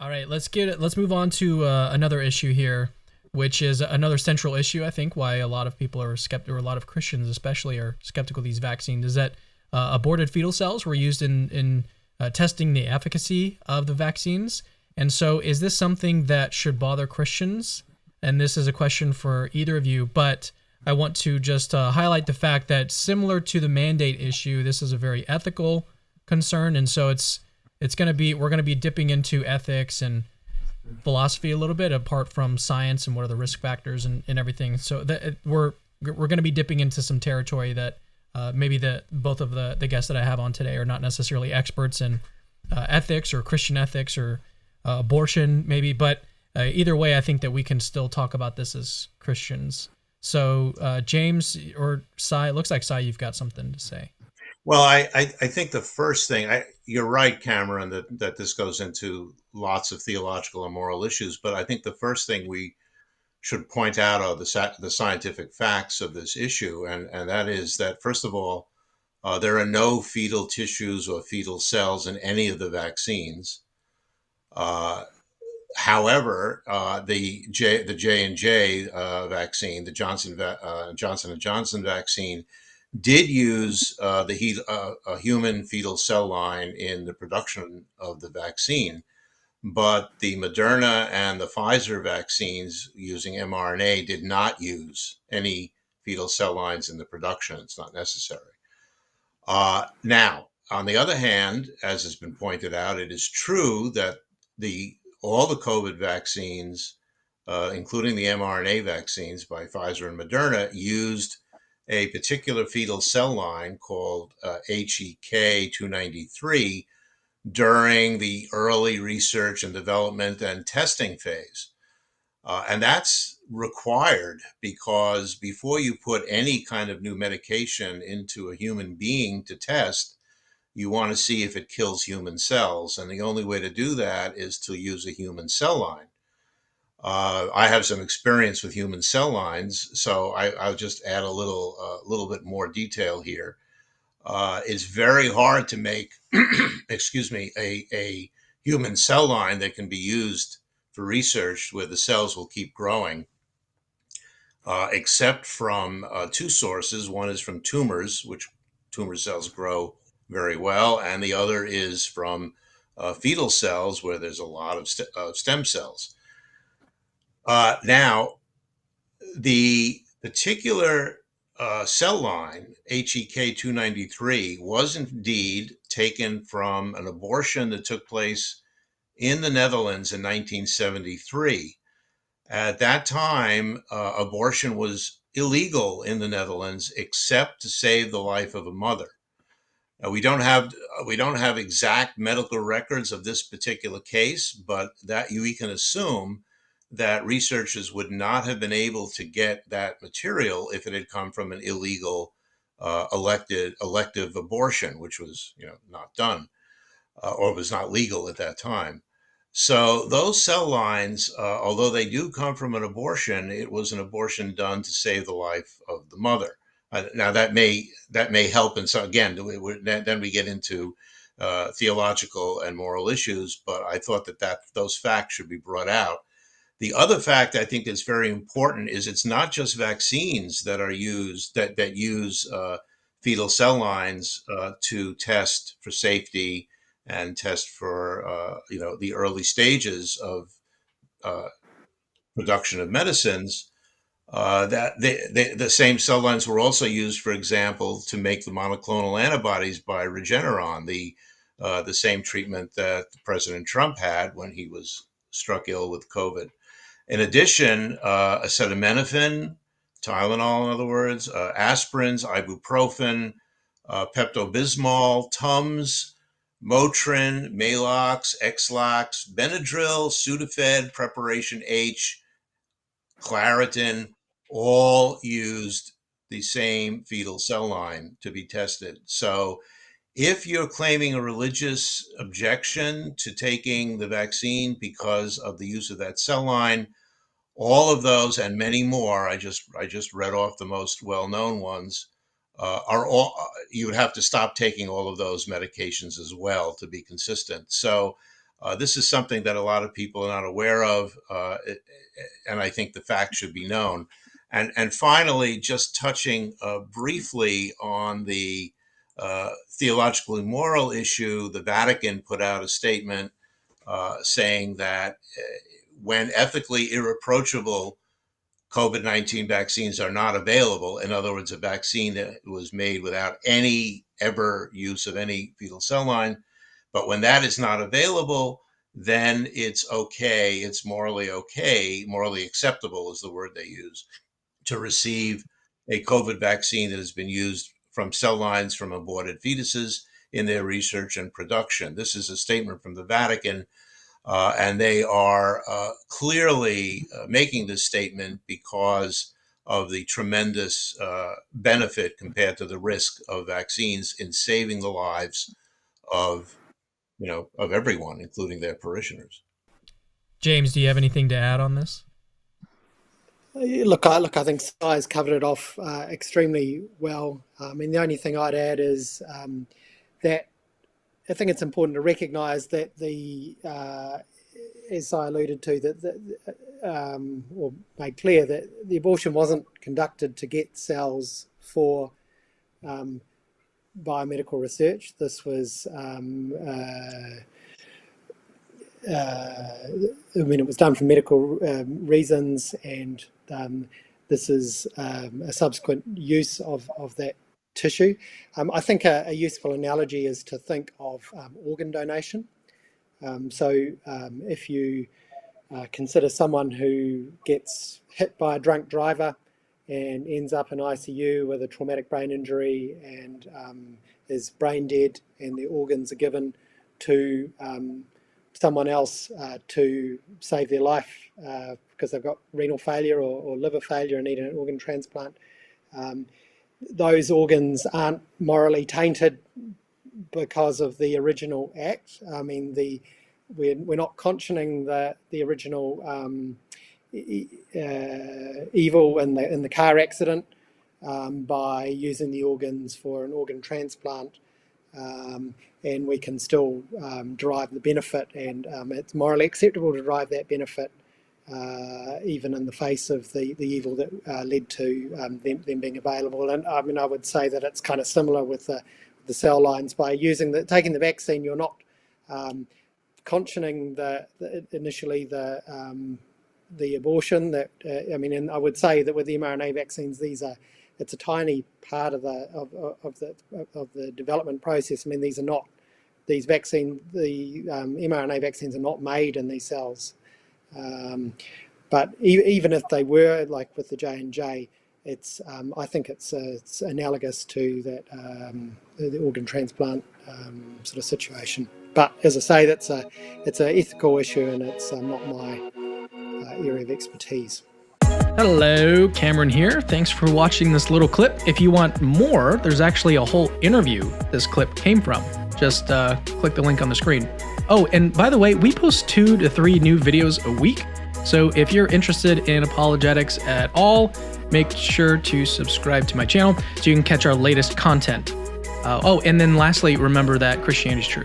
All right, let's move on to another issue here, which is another central issue. I think why a lot of people are skeptical, or a lot of Christians especially are skeptical of these vaccines, is that aborted fetal cells were used in testing the efficacy of the vaccines. And so, is this something that should bother Christians? And this is a question for either of you, but I want to just highlight the fact that similar to the mandate issue, this is a very ethical concern, and so it's going to be we're going to be dipping into ethics and philosophy a little bit apart from science and what are the risk factors and everything. So that we're going to be dipping into some territory that maybe the both of the guests that I have on today are not necessarily experts in ethics or Christian ethics or abortion maybe, but either way, I think that we can still talk about this as Christians. So James or Sai, it looks like Sai, you've got something to say. Well, I think the first thing, you're right, Cameron, that this goes into lots of theological and moral issues. But I think the first thing we should point out are the scientific facts of this issue. And that is that, first of all, there are no fetal tissues or fetal cells in any of the vaccines. Uh, However, the J&J vaccine, the Johnson and Johnson vaccine, did use a human fetal cell line in the production of the vaccine, but the Moderna and the Pfizer vaccines using mRNA did not use any fetal cell lines in the production. It's not necessary. Now, on the other hand, as has been pointed out, it is true that the all the COVID vaccines, including the mRNA vaccines by Pfizer and Moderna, used a particular fetal cell line called HEK 293 during the early research and development and testing phase. And that's required because before you put any kind of new medication into a human being to test, you want to see if it kills human cells. And the only way to do that is to use a human cell line. I have some experience with human cell lines, so I'll just add a little bit more detail here. It's very hard to make, excuse me, a human cell line that can be used for research where the cells will keep growing, except from two sources. One is from tumors, which tumor cells grow very well, and the other is from fetal cells, where there's a lot of stem cells. Now, the particular cell line, HEK 293, was indeed taken from an abortion that took place in the Netherlands in 1973. At that time, abortion was illegal in the Netherlands except to save the life of a mother. We don't have exact medical records of this particular case, but that we can assume that researchers would not have been able to get that material if it had come from an illegal elective abortion, which was not done or was not legal at that time. So those cell lines, although they do come from an abortion, it was an abortion done to save the life of the mother. Now that may help, and so again, then we get into theological and moral issues. But I thought that those facts should be brought out. The other fact I think that's very important is it's not just vaccines that are used that use fetal cell lines to test for safety and test for the early stages of uh, production of medicines. That the same cell lines were also used, for example, to make the monoclonal antibodies by Regeneron, the same treatment that President Trump had when he was struck ill with COVID. In addition, acetaminophen, Tylenol, in other words, aspirins, ibuprofen, Pepto-Bismol, Tums, Motrin, Malox, Exlax, Benadryl, Sudafed, Preparation H, Claritin, all used the same fetal cell line to be tested. So if you're claiming a religious objection to taking the vaccine because of the use of that cell line, all of those and many more, I just read off the most well-known ones, are all you would have to stop taking all of those medications as well to be consistent. So This is something that a lot of people are not aware of, and I think the fact should be known. And finally, just touching briefly on the theological and moral issue, the Vatican put out a statement saying that when ethically irreproachable COVID-19 vaccines are not available, in other words, a vaccine that was made without any ever use of any fetal cell line, but when that is not available, then it's okay, it's morally okay, morally acceptable is the word they use, to receive a COVID vaccine that has been used from cell lines from aborted fetuses in their research and production. This is a statement from the Vatican, and they are clearly making this statement because of the tremendous benefit compared to the risk of vaccines in saving the lives of, of everyone, including their parishioners. James, do you have anything to add on this? Look, I think Sai's covered it off extremely well. I mean, the only thing I'd add is that I think it's important to recognise that as I alluded to, or made clear, that the abortion wasn't conducted to get cells for biomedical research. This was, it was done for medical reasons, and this is a subsequent use of that tissue. I think a useful analogy is to think of organ donation. If you consider someone who gets hit by a drunk driver and ends up in ICU with a traumatic brain injury and is brain dead, and the organs are given to someone else to save their life because they've got renal failure or liver failure and need an organ transplant, those organs aren't morally tainted because of the original act. I mean, we're not conscioning the original evil in the car accident by using the organs for an organ transplant, and we can still derive the benefit, and it's morally acceptable to derive that benefit even in the face of the evil that led to them being available. And I mean, I would say that it's kind of similar with the cell lines. By taking the vaccine, you're not conscioning initially the abortion. And I would say that with the mRNA vaccines, it's a tiny part of the development process. I mean, the mRNA vaccines are not made in these cells. But even if they were, like with the J&J, I think it's analogous to that the organ transplant sort of situation. But as I say, it's an ethical issue, and it's not my area of expertise. Hello, Cameron here. Thanks for watching this little clip. If you want more, there's actually a whole interview this clip came from. Just click the link on the screen. Oh, and by the way, we post 2 to 3 new videos a week. So if you're interested in apologetics at all, make sure to subscribe to my channel so you can catch our latest content. And then lastly, remember that Christianity is true.